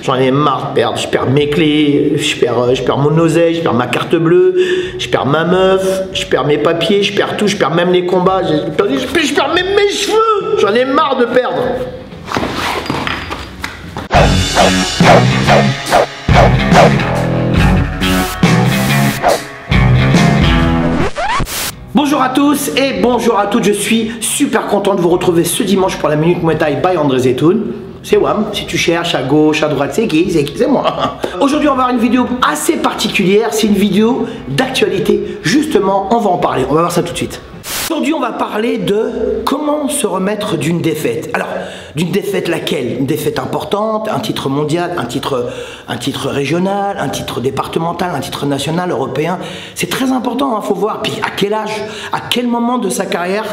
J'en ai marre de perdre, je perds mes clés, je perds mon oseille, je perds ma carte bleue, je perds ma meuf, je perds mes papiers, je perds tout, je perds même les combats, je perds même mes cheveux. J'en ai marre de perdre. Bonjour à tous et bonjour à toutes, je suis super content de vous retrouver ce dimanche pour la Minute Muay Thai by André Zetoun. C'est Wam, si tu cherches à gauche, à droite, c'est qui? C'est moi. Aujourd'hui on va avoir une vidéo assez particulière, c'est une vidéo d'actualité. Justement, on va en parler, on va voir ça tout de suite. Aujourd'hui on va parler de comment se remettre d'une défaite. Alors, d'une défaite laquelle? Une défaite importante, un titre mondial, un titre régional, un titre départemental, un titre national, européen. C'est très important, il faut voir. Puis à quel âge, à quel moment de sa carrière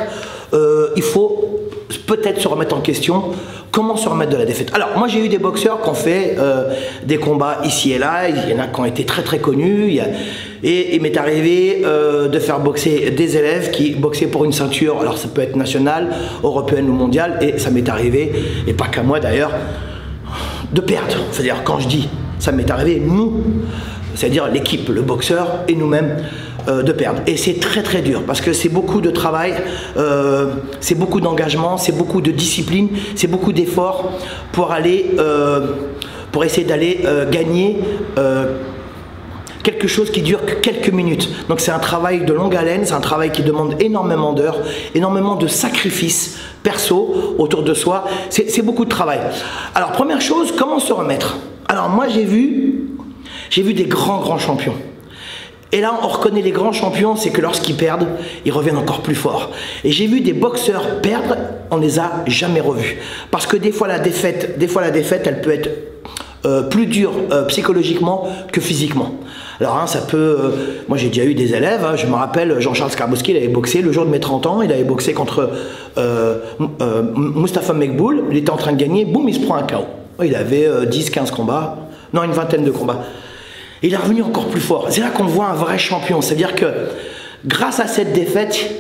il faut peut-être se remettre en question. Comment se remettre de la défaite? Alors, moi j'ai eu des boxeurs qui ont fait des combats ici et là, il y en a qui ont été très connus, et il m'est arrivé de faire boxer des élèves qui boxaient pour une ceinture, alors ça peut être nationale, européenne ou mondiale, et ça m'est arrivé, et pas qu'à moi d'ailleurs, de perdre. C'est-à-dire, quand je dis ça m'est arrivé, nous, c'est-à-dire l'équipe, le boxeur et nous-mêmes, de perdre. Et c'est très dur parce que c'est beaucoup de travail, c'est beaucoup d'engagement, c'est beaucoup de discipline, c'est beaucoup d'efforts pour aller, pour essayer d'aller gagner quelque chose qui dure que quelques minutes. Donc c'est un travail de longue haleine, c'est un travail qui demande énormément d'heures, énormément de sacrifices perso autour de soi. C'est beaucoup de travail. Alors première chose, comment se remettre? Alors moi j'ai vu des grands champions. Et là, on reconnaît les grands champions, c'est que lorsqu'ils perdent, ils reviennent encore plus forts. Et j'ai vu des boxeurs perdre, on les a jamais revus. Parce que des fois la défaite, elle peut être plus dure psychologiquement que physiquement. Alors ça peut... moi j'ai déjà eu des élèves, je me rappelle Jean-Charles Skarbowski, il avait boxé le jour de mes 30 ans, il avait boxé contre Moustapha Mekboul, il était en train de gagner, boum, il se prend un KO. Il avait 10-15 combats, non, une vingtaine de combats. Il est revenu encore plus fort. C'est là qu'on voit un vrai champion. C'est-à-dire que grâce à cette défaite,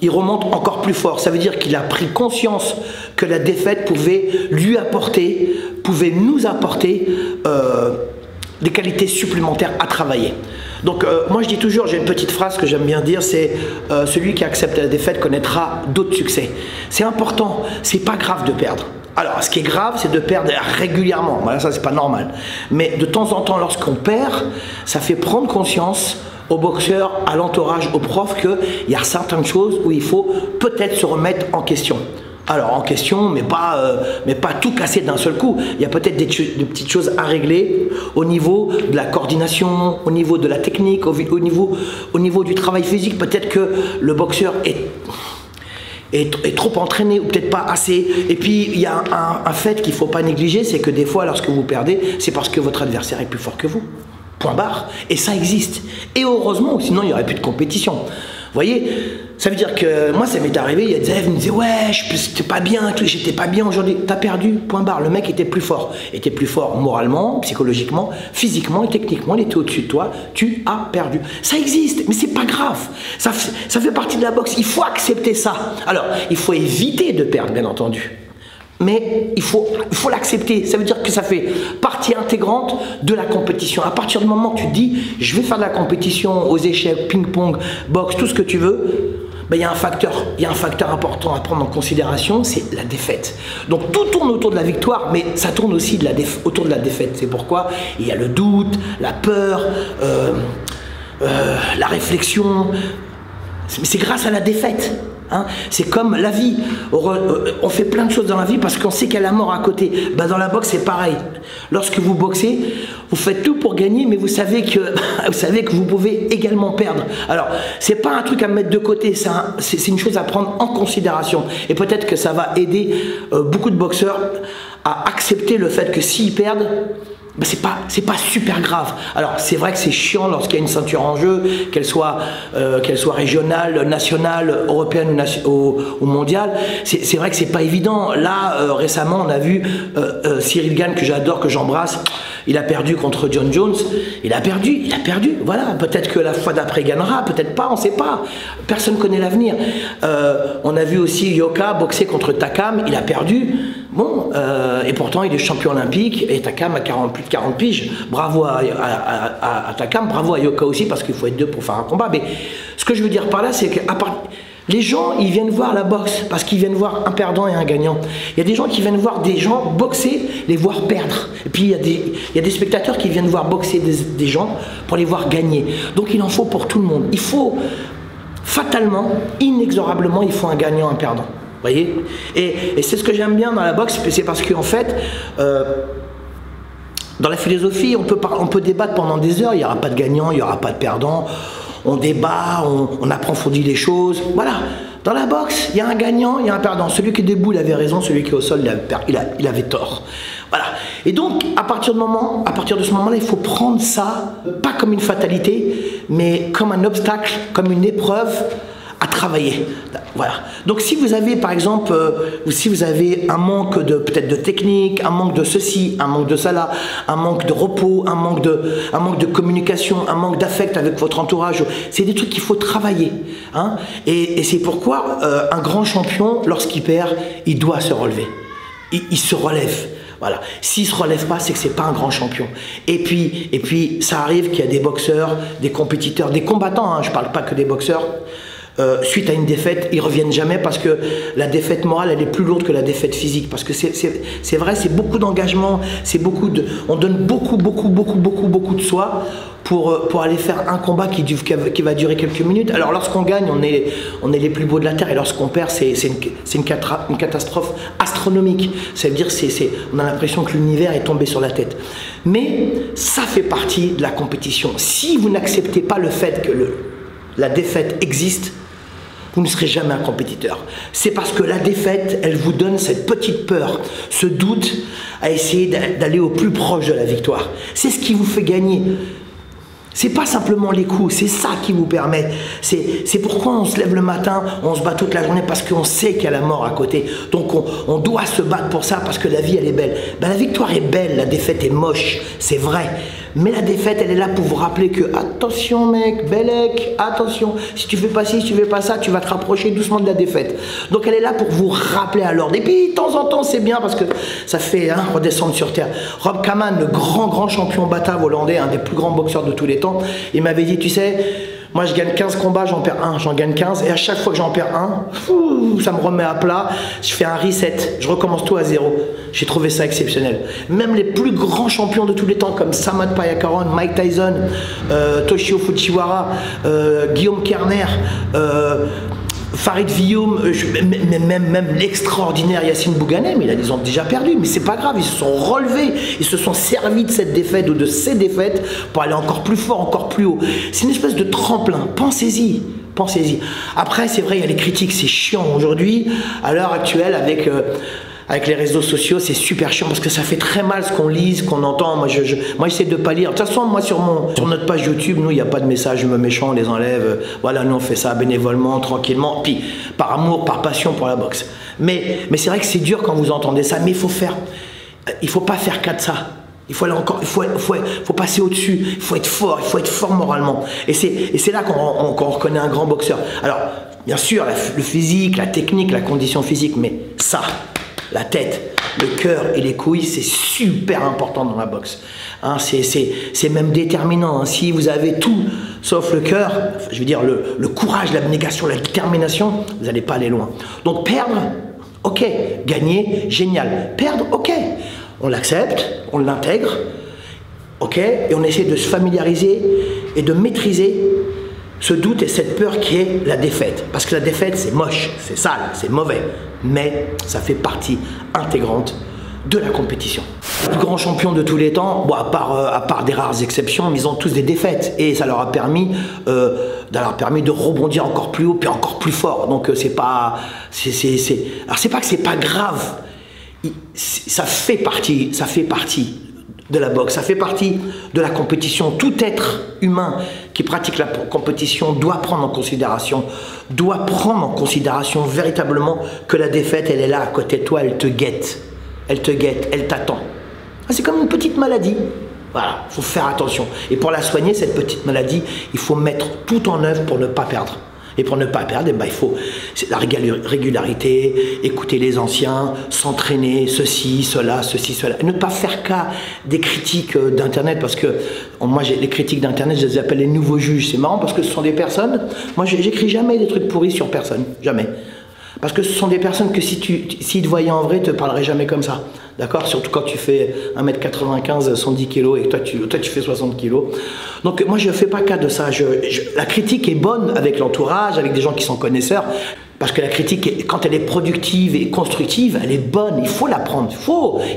il remonte encore plus fort. Ça veut dire qu'il a pris conscience que la défaite pouvait lui apporter, pouvait nous apporter des qualités supplémentaires à travailler. Donc moi je dis toujours, j'ai une petite phrase que j'aime bien dire, c'est celui qui accepte la défaite connaîtra d'autres succès. C'est important, c'est pas grave de perdre. Alors, ce qui est grave, c'est de perdre régulièrement. Voilà, ça, c'est pas normal. Mais de temps en temps, lorsqu'on perd, ça fait prendre conscience aux boxeurs, à l'entourage, aux profs, qu'il y a certaines choses où il faut peut-être se remettre en question. Alors, en question, mais pas tout casser d'un seul coup. Il y a peut-être des petites choses à régler au niveau de la coordination, au niveau de la technique, au niveau du travail physique. Peut-être que le boxeur est trop entraîné ou peut-être pas assez. Et puis il y a un fait qu'il ne faut pas négliger, c'est que des fois lorsque vous perdez, c'est parce que votre adversaire est plus fort que vous. Point barre. Et ça existe. Et heureusement, sinon il n'y aurait plus de compétition. Vous voyez, ça veut dire que moi ça m'est arrivé, il y a des élèves qui me disaient ouais, j'étais pas bien, j'étais pas bien aujourd'hui. T'as perdu, point barre. Le mec était plus fort. Était plus fort moralement, psychologiquement, physiquement et techniquement. Il était au-dessus de toi. Tu as perdu. Ça existe, mais c'est pas grave. Ça fait partie de la boxe. Il faut accepter ça. Alors, il faut éviter de perdre, bien entendu. Mais il faut l'accepter. Ça veut dire que ça fait partie intégrante de la compétition. À partir du moment où tu te dis, je vais faire de la compétition aux échecs, ping-pong, boxe, tout ce que tu veux, ben, il y a un facteur important à prendre en considération, c'est la défaite. Donc tout tourne autour de la victoire, mais ça tourne aussi autour de la défaite. C'est pourquoi il y a le doute, la peur, la réflexion. C'est grâce à la défaite. Hein, c'est comme la vie, on fait plein de choses dans la vie parce qu'on sait qu'il y a la mort à côté. Ben dans la boxe c'est pareil. Lorsque vous boxez, vous faites tout pour gagner, mais vous savez que vous pouvez également perdre. Alors c'est pas un truc à mettre de côté, c'est une chose à prendre en considération. Et peut-être que ça va aider beaucoup de boxeurs à accepter le fait que s'ils perdent, ben c'est pas super grave. Alors c'est vrai que c'est chiant lorsqu'il y a une ceinture en jeu, qu'elle soit régionale, nationale, européenne ou mondiale. C'est vrai que c'est pas évident. Là récemment on a vu Cyril Gane, que j'adore, que j'embrasse. Il a perdu contre John Jones. Il a perdu. Voilà. Peut-être que la fois d'après il gagnera, peut-être pas, on sait pas. Personne connaît l'avenir. On a vu aussi Yoka boxer contre Takam. Il a perdu. Bon, et pourtant il est champion olympique et Takam a plus de 40 piges. Bravo à Takam, bravo à Yoka aussi parce qu'il faut être deux pour faire un combat. Mais ce que je veux dire par là, c'est que les gens, ils viennent voir la boxe parce qu'ils viennent voir un perdant et un gagnant. Il y a des gens qui viennent voir des gens boxer, les voir perdre. Et puis il y a des spectateurs qui viennent voir boxer des gens pour les voir gagner. Donc il en faut pour tout le monde. Il faut fatalement, inexorablement, il faut un gagnant, un perdant. Vous voyez? Et c'est ce que j'aime bien dans la boxe, c'est parce qu'en fait, dans la philosophie, on peut débattre pendant des heures, il n'y aura pas de gagnant, il n'y aura pas de perdant, on débat, on approfondit les choses, voilà. Dans la boxe, il y a un gagnant, il y a un perdant. Celui qui est debout, il avait raison, celui qui est au sol, il avait tort. Voilà. Et donc, à partir de ce moment-là, il faut prendre ça, pas comme une fatalité, mais comme un obstacle, comme une épreuve à travailler. Voilà. Donc si vous avez par exemple, si vous avez un manque peut-être de technique, un manque de ceci, un manque de cela, un manque de repos, un manque de communication, un manque d'affect avec votre entourage, c'est des trucs qu'il faut travailler. Hein. Et c'est pourquoi un grand champion, lorsqu'il perd, il doit se relever. Il se relève. Voilà. S'il ne se relève pas, c'est que c'est pas un grand champion. Et puis ça arrive qu'il y a des boxeurs, des compétiteurs, des combattants, hein, je ne parle pas que des boxeurs, suite à une défaite, ils reviennent jamais parce que la défaite morale, elle est plus lourde que la défaite physique. Parce que c'est vrai, c'est beaucoup d'engagement, on donne beaucoup de soi pour aller faire un combat qui va durer quelques minutes. Alors lorsqu'on gagne, on est les plus beaux de la terre, et lorsqu'on perd, c'est une catastrophe astronomique. Ça veut dire on a l'impression que l'univers est tombé sur la tête. Mais ça fait partie de la compétition. Si vous n'acceptez pas le fait que la défaite existe, vous ne serez jamais un compétiteur. C'est parce que la défaite, elle vous donne cette petite peur, ce doute à essayer d'aller au plus proche de la victoire. C'est ce qui vous fait gagner. C'est pas simplement les coups, c'est ça qui vous permet. C'est pourquoi on se lève le matin, on se bat toute la journée, parce qu'on sait qu'il y a la mort à côté. Donc on doit se battre pour ça, parce que la vie, elle est belle. Ben, la victoire est belle, la défaite est moche, c'est vrai. Mais la défaite, elle est là pour vous rappeler que, attention mec, Bellec, attention, si tu fais pas ci, si tu fais pas ça, tu vas te rapprocher doucement de la défaite. Donc elle est là pour vous rappeler à l'ordre. Et puis, de temps en temps, c'est bien parce que ça fait redescendre sur terre. Rob Kaman, le grand champion batave hollandais, un des plus grands boxeurs de tous les temps, il m'avait dit, tu sais, moi je gagne 15 combats, j'en perds un, j'en gagne 15, et à chaque fois que j'en perds un, ça me remet à plat, je fais un reset, je recommence tout à zéro. J'ai trouvé ça exceptionnel. Même les plus grands champions de tous les temps, comme Samad Payakaron, Mike Tyson, Toshio Fujiwara, Guillaume Kerner, Farid Vioum, même l'extraordinaire Yassine Bouganem, ils ont déjà perdu, mais c'est pas grave, ils se sont relevés, ils se sont servis de cette défaite ou de ces défaites pour aller encore plus fort, encore plus haut. C'est une espèce de tremplin, pensez-y. Pensez-y. Après, c'est vrai, il y a les critiques, c'est chiant aujourd'hui, à l'heure actuelle, avec les réseaux sociaux, c'est super chiant parce que ça fait très mal ce qu'on lit, ce qu'on entend. Moi, j'essaie de pas lire. De toute façon, moi, sur notre page YouTube, nous, il n'y a pas de messages méchants, on les enlève. Voilà, nous, on fait ça bénévolement, tranquillement, puis par amour, par passion pour la boxe. Mais c'est vrai que c'est dur quand vous entendez ça, mais il faut pas faire qu'à de ça. Il faut passer au-dessus, il faut être fort moralement. Et c'est là qu'on reconnaît un grand boxeur. Alors, bien sûr, le physique, la technique, la condition physique, mais ça, la tête, le cœur et les couilles, c'est super important dans la boxe. Hein, c'est même déterminant. Hein. Si vous avez tout sauf le cœur, je veux dire le courage, l'abnégation, la détermination, vous n'allez pas aller loin. Donc perdre, ok. Gagner, génial. Perdre, ok. On l'accepte, on l'intègre, ok. Et on essaie de se familiariser et de maîtriser ce doute et cette peur qui est la défaite. Parce que la défaite, c'est moche, c'est sale, c'est mauvais. Mais ça fait partie intégrante de la compétition. Les plus grands champions de tous les temps, bon, à part des rares exceptions, ils ont tous des défaites. Et ça leur a permis de rebondir encore plus haut, puis encore plus fort. Donc c'est pas... Alors c'est pas que c'est pas grave. Ça fait partie de la boxe, ça fait partie de la compétition. Tout être humain qui pratique la compétition doit prendre en considération véritablement que la défaite, elle est là à côté de toi, elle te guette, elle t'attend. C'est comme une petite maladie. Voilà, il faut faire attention. Et pour la soigner, cette petite maladie, il faut mettre tout en œuvre pour ne pas perdre. Et pour ne pas perdre, il faut la régularité, écouter les anciens, s'entraîner, ceci, cela. Et ne pas faire cas des critiques d'Internet, parce que moi, les critiques d'Internet, je les appelle les nouveaux juges. C'est marrant parce que ce sont des personnes, moi j'écris jamais des trucs pourris sur personne, jamais. Parce que ce sont des personnes que s'ils te voyaient en vrai, ils ne te parleraient jamais comme ça. D'accord? Surtout quand tu fais 1m95, 110 kg et que toi tu fais 60 kg. Donc moi je ne fais pas cas de ça. La critique est bonne avec l'entourage, avec des gens qui sont connaisseurs. Parce que la critique, quand elle est productive et constructive, elle est bonne. Il faut la prendre.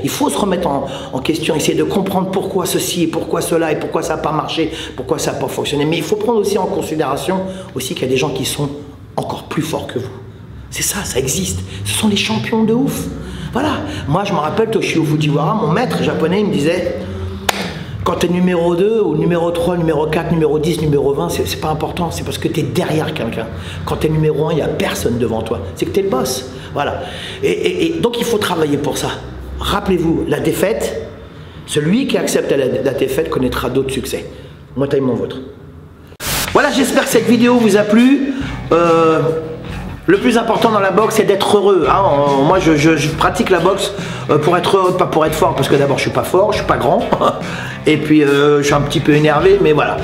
Il faut se remettre en question, essayer de comprendre pourquoi ceci et pourquoi cela et pourquoi ça n'a pas marché, pourquoi ça n'a pas fonctionné. Mais il faut prendre aussi en considération aussi qu'il y a des gens qui sont encore plus forts que vous. C'est ça, ça existe. Ce sont des champions de ouf. Voilà. Moi, je me rappelle Toshio Fujiwara, mon maître japonais, il me disait, quand tu es numéro 2 ou numéro 3, numéro 4, numéro 10, numéro 20, c'est pas important. C'est parce que tu es derrière quelqu'un. Quand tu es numéro 1, il n'y a personne devant toi. C'est que tu es le boss. Voilà. Et donc, il faut travailler pour ça. Rappelez-vous, la défaite, celui qui accepte la défaite connaîtra d'autres succès. Moi, taille mon vôtre. Voilà, j'espère que cette vidéo vous a plu. Le plus important dans la boxe, c'est d'être heureux. Hein. Moi, je pratique la boxe pour être heureux, pas pour être fort, parce que d'abord, je suis pas fort, je suis pas grand, et puis je suis un petit peu énervé, mais voilà.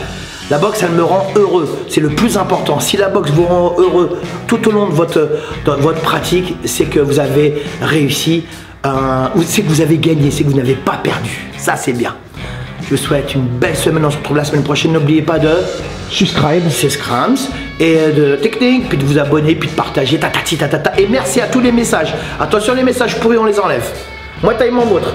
La boxe, elle me rend heureux. C'est le plus important. Si la boxe vous rend heureux tout au long de votre pratique, c'est que vous avez réussi, c'est que vous avez gagné, c'est que vous n'avez pas perdu. Ça, c'est bien. Je vous souhaite une belle semaine. On se retrouve la semaine prochaine. N'oubliez pas de subscribe, c'est Scrams, et de technique, puis de vous abonner, puis de partager, tatati tatata. Et merci à tous les messages. Attention, les messages pourris, on les enlève. Moi, taille mon vôtre.